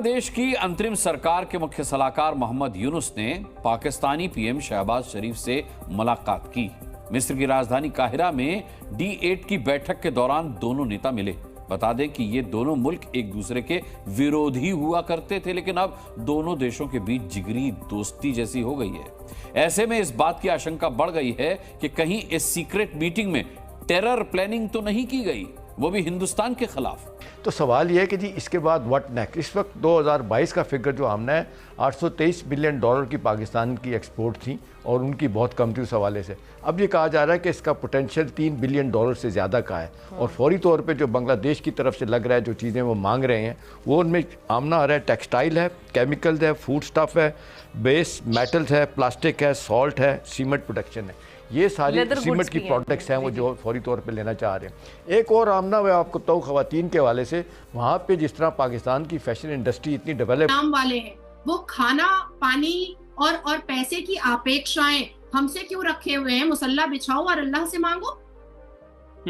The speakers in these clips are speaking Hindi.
बांग्लादेश की अंतरिम सरकार के मुख्य सलाहकार मोहम्मद यूनुस ने पाकिस्तानी पीएम शहबाज शरीफ से मुलाकात की। मिस्र की राजधानी काहिरा में D8 की बैठक के दौरान दोनों नेता मिले। बता दें कि ये दोनों मुल्क एक दूसरे के विरोधी हुआ करते थे, लेकिन अब दोनों देशों के बीच जिगरी दोस्ती जैसी हो गई है। ऐसे में इस बात की आशंका बढ़ गई है कि कहीं इस सीक्रेट मीटिंग में टेरर प्लानिंग तो नहीं की गई, वो भी हिंदुस्तान के खिलाफ। तो सवाल यह है कि जी इसके बाद व्हाट नेक्स्ट। इस वक्त 2022 का फिगर जो आमना है 823 बिलियन डॉलर की पाकिस्तान की एक्सपोर्ट थी और उनकी बहुत कम थी उस हवाले से। अब ये कहा जा रहा है कि इसका पोटेंशियल 3 बिलियन डॉलर से ज़्यादा का है और फौरी तौर पे जो बांग्लादेश की तरफ से लग रहा है, जो चीज़ें वो मांग रहे हैं वो उनमें आमना आ रहा है। टेक्सटाइल है, केमिकल्स है, फूड स्टफ़ है, बेस मेटल्स है, प्लास्टिक है, सॉल्ट है, सीमेंट प्रोडक्शन है। ये सारी सीमेंट की प्रोडक्ट्स हैं वो जो फौरी तौर पे लेना चाह रहे हैं। एक और आमना मैं आपको बताऊँ ख़वातीन के हवाले से, वहाँ पे जिस तरह पाकिस्तान की फैशन इंडस्ट्री इतनी डेवलप नाम वाले हैं, वो खाना पानी और पैसे की अपेक्षाएं हमसे क्यों रखे हुए हैं? मुसल्ला बिछाओ और अल्लाह से मांगो।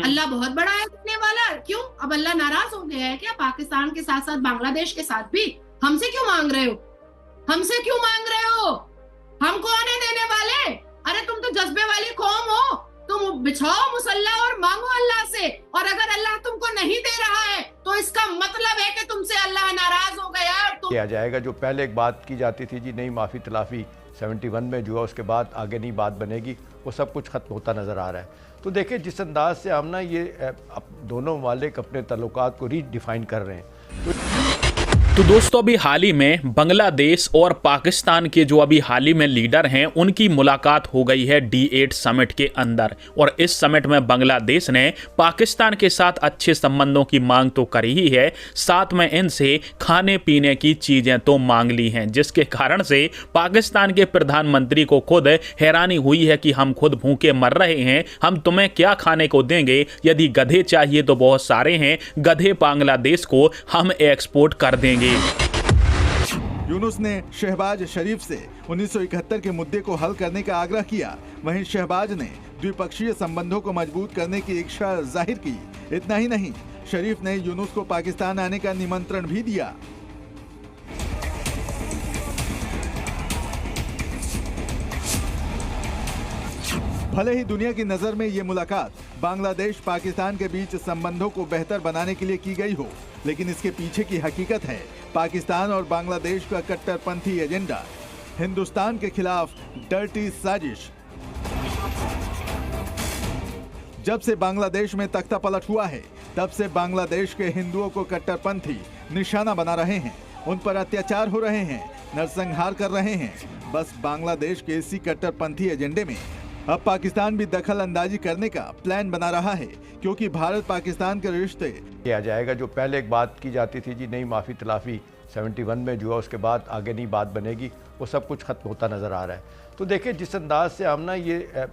अल्लाह बहुत बड़ा है देने वाला। क्यों अब अल्लाह नाराज हो गया है क्या? पाकिस्तान के साथ साथ बांग्लादेश के साथ भी हमसे क्यों मांग रहे हो? हमसे क्यों मांग रहे हो? हम कौन है देने वाले? अरे तुम तो जज्बे वाली कौम हो, तुम बिछाओ मुसल्ला और मांगो अल्लाह से। और अगर अल्लाह तुमको नहीं दे रहा है तो इसका मतलब है कि तुमसे अल्लाह नाराज हो गया और किया जाएगा। जो पहले एक बात की जाती थी जी नहीं माफ़ी तलाफ़ी 71 में जो है, उसके बाद आगे नहीं बात बनेगी, वो सब कुछ ख़त्म होता नज़र आ रहा है। तो देखिए जिस अंदाज से आमना ये दोनों ममालिक अपने ताल्लुकात को रीडिफाइन कर रहे हैं। तो दोस्तों अभी हाल ही में बांग्लादेश और पाकिस्तान के जो अभी हाल ही में लीडर हैं उनकी मुलाकात हो गई है D8 समिट के अंदर। और इस समिट में बांग्लादेश ने पाकिस्तान के साथ अच्छे संबंधों की मांग तो करी ही है, साथ में इनसे खाने पीने की चीजें तो मांग ली हैं, जिसके कारण से पाकिस्तान के प्रधानमंत्री को खुद हैरानी हुई है कि हम खुद भूखे मर रहे हैं, हम तुम्हें क्या खाने को देंगे? यदि गधे चाहिए तो बहुत सारे हैं, गधे बांग्लादेश को हम एक्सपोर्ट कर देंगे। यूनुस ने शहबाज शरीफ से 1971 के मुद्दे को हल करने का आग्रह किया। वहीं शहबाज ने द्विपक्षीय संबंधों को मजबूत करने की इच्छा जाहिर की। इतना ही नहीं, शरीफ ने यूनुस को पाकिस्तान आने का निमंत्रण भी दिया। भले ही दुनिया की नजर में ये मुलाकात बांग्लादेश पाकिस्तान के बीच संबंधों को बेहतर बनाने के लिए की गई हो, लेकिन इसके पीछे की हकीकत है पाकिस्तान और बांग्लादेश का कट्टरपंथी एजेंडा, हिंदुस्तान के खिलाफ डर्टी साजिश। जब से बांग्लादेश में तख्ता पलट हुआ है, तब से बांग्लादेश के हिंदुओं को कट्टरपंथी निशाना बना रहे हैं, उन पर अत्याचार हो रहे हैं, नरसंहार कर रहे हैं। बस बांग्लादेश के इसी कट्टरपंथी एजेंडे में अब पाकिस्तान भी दखल अंदाजी करने का प्लान बना रहा है, क्योंकि भारत पाकिस्तान के रिश्ते किया जाएगा। जो पहले एक बात की जाती थी जी नहीं माफ़ी तलाफ़ी 71 में जो है, उसके बाद आगे नहीं बात बनेगी, वो सब कुछ ख़त्म होता नज़र आ रहा है। तो देखिए जिस अंदाज से आमना ये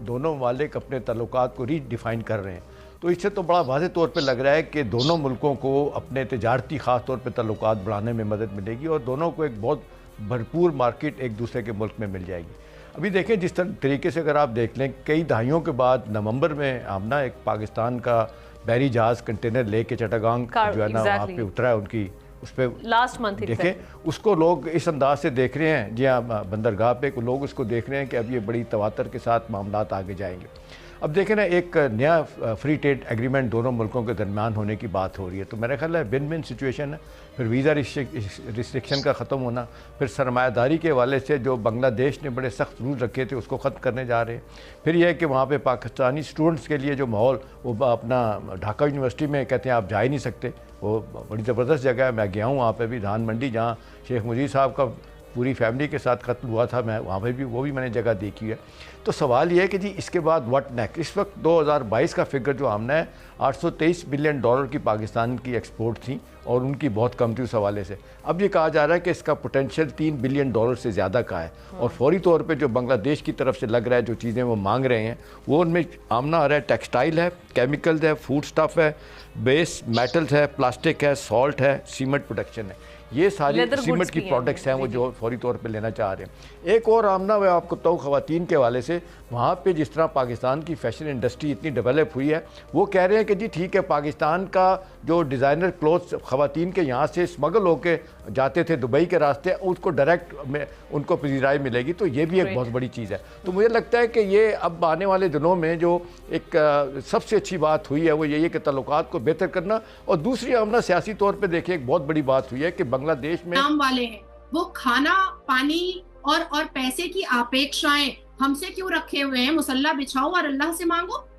दोनों ममालिक अपने ताल्लुकात को रीडिफाइन कर रहे हैं, तो इससे तो बड़ा वाज़ेह तौर पे लग रहा है कि दोनों मुल्कों को अपने तिजारती ख़ास तौर पे ताल्लुकात बढ़ाने में मदद मिलेगी और दोनों को एक बहुत भरपूर मार्केट एक दूसरे के मुल्क में मिल जाएगी। अभी देखें जिस तरीके से अगर आप देख लें, कई दहाइयों के बाद नवंबर में आमना एक पाकिस्तान का बहरी जहाज़ कंटेनर लेके चट्टागांग जो है ना वहाँ पे उतरा है, उनकी उस पर लास्ट मंथ देखें उसको लोग इस अंदाज से देख रहे हैं। जी हाँ, बंदरगाह पे लोग उसको देख रहे हैं कि अब ये बड़ी तवातर के साथ मामलात आगे जाएंगे। अब देखें ना, एक नया फ्री ट्रेड एग्रीमेंट दोनों मुल्कों के दरमियान होने की बात हो रही है, तो मेरा ख्याल है विन विन सिचुएशन है। फिर वीज़ा रिस्ट्रिक्शन का ख़त्म होना, फिर सरमायादारी के हवाले से जो बांग्लादेश ने बड़े सख्त रूल रखे थे उसको ख़त्म करने जा रहे हैं। फिर यह है कि वहाँ पे पाकिस्तानी स्टूडेंट्स के लिए जो माहौल, वो अपना ढाका यूनिवर्सिटी में कहते हैं आप जा ही नहीं सकते, वो बड़ी ज़बरदस्त जगह है। मैं गया हूँ वहाँ पर भी, धान मंडी जहाँ शेख मुजीब साहब का पूरी फैमिली के साथ कत्ल हुआ था, मैं वहाँ पे भी वो भी मैंने जगह देखी है। तो सवाल ये है कि जी इसके बाद व्हाट नेक्स्ट। इस वक्त 2022 का फिगर जो आमना है 823 बिलियन डॉलर की पाकिस्तान की एक्सपोर्ट थी और उनकी बहुत कम थी उस हवाले से। अब ये कहा जा रहा है कि इसका पोटेंशियल 3 बिलियन डॉलर से ज़्यादा का है और फौरी तौर पे जो बांग्लादेश की तरफ से लग रहा है, जो चीज़ें वो मांग रहे हैं वो उनमें आमना आ रहा है। टेक्सटाइल है, केमिकल्स है, फूड स्टफ़ है, बेस मेटल्स है, प्लास्टिक है, सॉल्ट है, सीमेंट प्रोडक्शन है। ये सारी सीमेंट की प्रोडक्ट्स हैं वो जो फौरी तौर पे लेना चाह रहे हैं। एक और आमना मैं आपको बताऊँ ख़वातीन के हवाले से, वहाँ पे जिस तरह पाकिस्तान की फ़ैशन इंडस्ट्री इतनी डेवलप हुई है, वो कह रहे हैं कि जी ठीक है पाकिस्तान का जो डिज़ाइनर क्लोथ्स ख़वातीन के यहाँ से स्मगल होके जाते थे दुबई के रास्ते, उसको डायरेक्ट में उनको पजीराई मिलेगी, तो ये भी एक बहुत बड़ी चीज़ है। तो मुझे लगता है कि ये अब आने वाले दिनों में जो एक सबसे अच्छी बात हुई है वो यही है कि ताल्लुकात को बेहतर करना, और दूसरी हम ना सियासी तौर पर देखें एक बहुत बड़ी बात हुई है कि बांग्लादेश में नाम वाले हैं वो खाना पानी और पैसे की अपेक्षाएं हमसे क्यों रखे हुए हैं? मुसल्ला बिछाओ और अल्लाह से मांगो।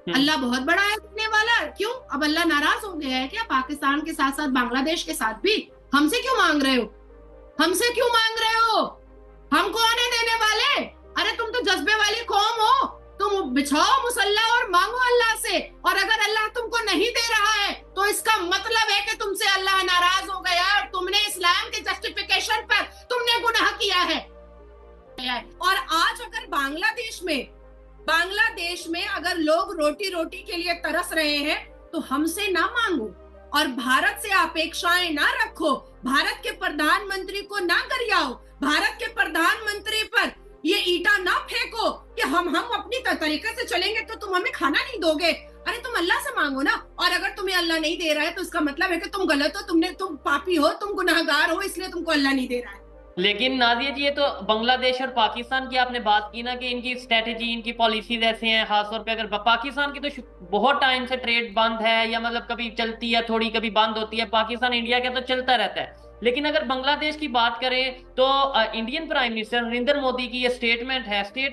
अल्लाह बहुत बड़ा है देने वाला। क्यों अब अल्लाह नाराज हो गया है क्या? पाकिस्तान के साथ साथ बांग्लादेश के साथ भी हमसे क्यों मांग रहे हो? हमसे क्यों मांग रहे हो? हम कौन है देने वाले? अरे तुम तो जज्बे वाली कौम हो, तुम बिछाओ मुसल्ला और मांगो अल्लाह से। और अगर अल्लाह तुमको नहीं दे रहा है तो इसका मतलब है कि तुमसे अल्लाह नाराज हो गया और तुमने इस्लाम के जस्टिफिकेशन पर तुमने गुनाह किया है। और आज अगर बांग्लादेश में अगर लोग रोटी रोटी के लिए तरस रहे हैं तो हमसे ना मांगो और भारत से अपेक्षाएं ना रखो, भारत के प्रधानमंत्री को ना गरियाओ, भारत के प्रधानमंत्री पर ये ईटा ना फेंको कि हम अपनी तरीके से चलेंगे तो तुम हमें खाना नहीं दोगे। अरे तुम अल्लाह से मांगो ना। और अगर तुम्हें अल्लाह नहीं दे रहा है तो इसका मतलब है कि तुम गलत हो, तुम पापी हो, तुम गुनाहगार हो, इसलिए तुमको अल्लाह नहीं दे रहा है। लेकिन नादिया जी, ये तो बांग्लादेश और पाकिस्तान की आपने बात की ना कि इनकी स्ट्रेटेजी, इनकी पॉलिसीज ऐसे हैं। खासतौर पे अगर पाकिस्तान की तो बहुत टाइम से ट्रेड बंद है, या मतलब कभी चलती है थोड़ी, कभी बंद होती है। पाकिस्तान इंडिया का तो चलता रहता है। लेकिन अगर बांग्लादेश की बात करें तो Indian prime minister Narendra Modi की ये स्टेटमेंट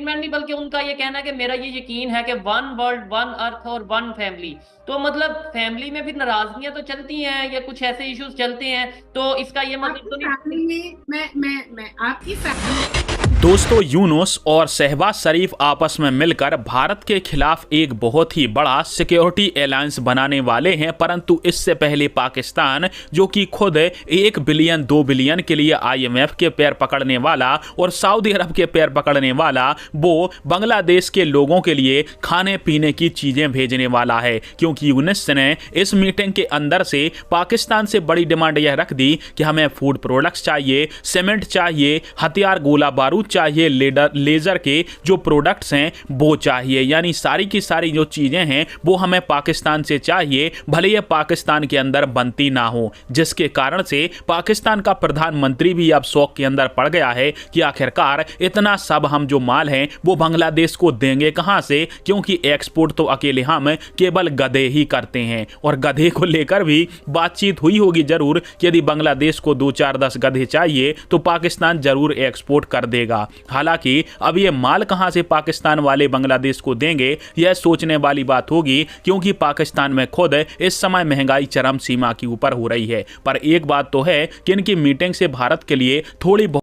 नहीं बल्कि उनका ये कहना है कि मेरा ये यकीन है कि वन वर्ल्ड, वन अर्थ और वन फैमिली। तो मतलब फैमिली में भी नाराजगियां तो चलती हैं या कुछ ऐसे इश्यूज चलते हैं, तो इसका ये मतलब तो नहीं। मैं आपकी फैमिली दोस्तों, यूनुस और शहबाज शरीफ आपस में मिलकर भारत के खिलाफ एक बहुत ही बड़ा सिक्योरिटी अलायंस बनाने वाले हैं। परंतु इससे पहले पाकिस्तान, जो कि खुद 1 बिलियन 2 बिलियन के लिए IMF के पैर पकड़ने वाला और सऊदी अरब के पैर पकड़ने वाला, वो बांग्लादेश के लोगों के लिए खाने पीने की चीजें भेजने वाला है। क्योंकि यूनुस ने इस मीटिंग के अंदर से पाकिस्तान से बड़ी डिमांड यह रख दी कि हमें फूड प्रोडक्ट्स चाहिए, सीमेंट चाहिए, हथियार, गोला बारूद चाहिए, लेजर के जो प्रोडक्ट्स हैं वो चाहिए। यानी सारी की सारी जो चीजें हैं वो हमें पाकिस्तान से चाहिए, भले ये पाकिस्तान के अंदर बनती ना हो। जिसके कारण से पाकिस्तान का प्रधानमंत्री भी अब शौक के अंदर पड़ गया है कि आखिरकार इतना सब हम जो माल हैं वो बांग्लादेश को देंगे कहां से, क्योंकि एक्सपोर्ट तो अकेले हम केवल गधे ही करते हैं। और गधे को लेकर भी बातचीत हुई होगी जरूर कि यदि बांग्लादेश को 2 4 10 गधे चाहिए तो पाकिस्तान जरूर एक्सपोर्ट कर देगा। हालांकि अब ये माल कहां से पाकिस्तान वाले बांग्लादेश को देंगे यह सोचने वाली बात होगी, क्योंकि पाकिस्तान में खुद इस समय महंगाई चरम सीमा के ऊपर हो रही है। पर एक बात तो है कि इनकी मीटिंग से भारत के लिए थोड़ी